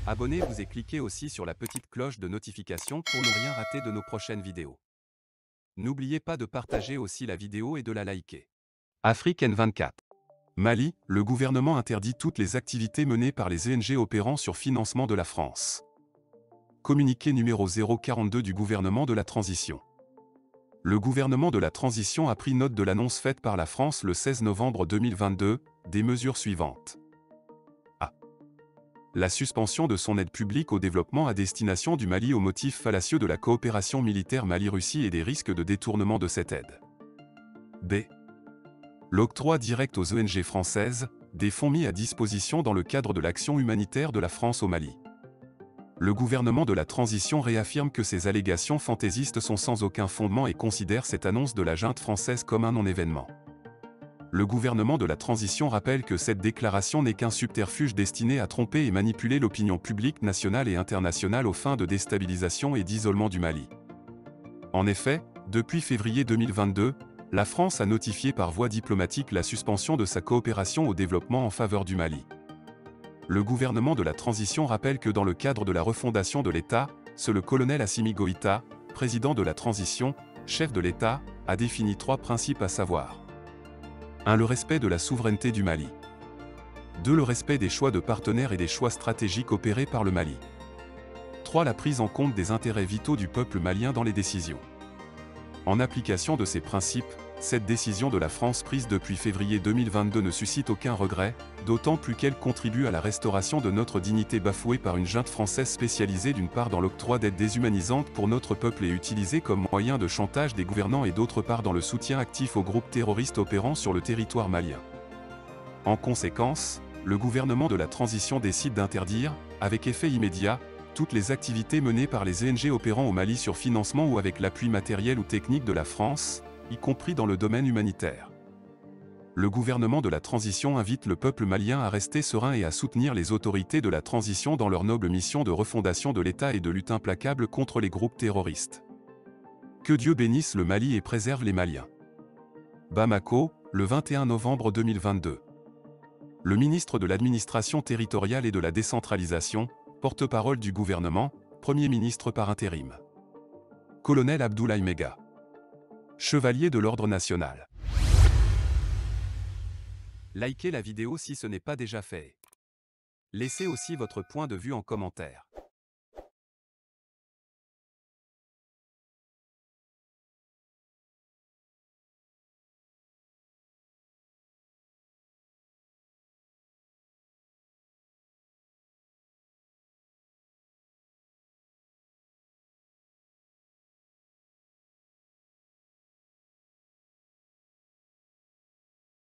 Abonnez-vous et cliquez aussi sur la petite cloche de notification pour ne rien rater de nos prochaines vidéos. N'oubliez pas de partager aussi la vidéo et de la liker. Afrique N24. Mali, le gouvernement interdit toutes les activités menées par les ONG opérant sur financement de la France. Communiqué numéro 042 du gouvernement de la transition. Le gouvernement de la transition a pris note de l'annonce faite par la France le 16 novembre 2022, des mesures suivantes. A. La suspension de son aide publique au développement à destination du Mali au motif fallacieux de la coopération militaire Mali-Russie et des risques de détournement de cette aide. B. L'octroi direct aux ONG françaises, des fonds mis à disposition dans le cadre de l'action humanitaire de la France au Mali. Le gouvernement de la transition réaffirme que ces allégations fantaisistes sont sans aucun fondement et considère cette annonce de la junte française comme un non-événement. Le gouvernement de la transition rappelle que cette déclaration n'est qu'un subterfuge destiné à tromper et manipuler l'opinion publique nationale et internationale aux fins de déstabilisation et d'isolement du Mali. En effet, depuis février 2022, la France a notifié par voie diplomatique la suspension de sa coopération au développement en faveur du Mali. Le gouvernement de la transition rappelle que dans le cadre de la refondation de l'État, le colonel Assimi Goïta, président de la transition, chef de l'État, a défini 3 principes à savoir. 1. Le respect de la souveraineté du Mali. 2. Le respect des choix de partenaires et des choix stratégiques opérés par le Mali. 3. La prise en compte des intérêts vitaux du peuple malien dans les décisions. En application de ces principes, cette décision de la France prise depuis février 2022 ne suscite aucun regret, d'autant plus qu'elle contribue à la restauration de notre dignité bafouée par une junte française spécialisée d'une part dans l'octroi d'aides déshumanisantes pour notre peuple et utilisée comme moyen de chantage des gouvernants et d'autre part dans le soutien actif aux groupes terroristes opérant sur le territoire malien. En conséquence, le gouvernement de la transition décide d'interdire, avec effet immédiat, toutes les activités menées par les ONG opérant au Mali sur financement ou avec l'appui matériel ou technique de la France, y compris dans le domaine humanitaire. Le gouvernement de la transition invite le peuple malien à rester serein et à soutenir les autorités de la transition dans leur noble mission de refondation de l'État et de lutte implacable contre les groupes terroristes. Que Dieu bénisse le Mali et préserve les Maliens. Bamako, le 21 novembre 2022. Le ministre de l'Administration territoriale et de la décentralisation, porte-parole du gouvernement, Premier ministre par intérim. Colonel Abdoulaye Mega. Chevalier de l'Ordre national. Likez la vidéo si ce n'est pas déjà fait. Laissez aussi votre point de vue en commentaire.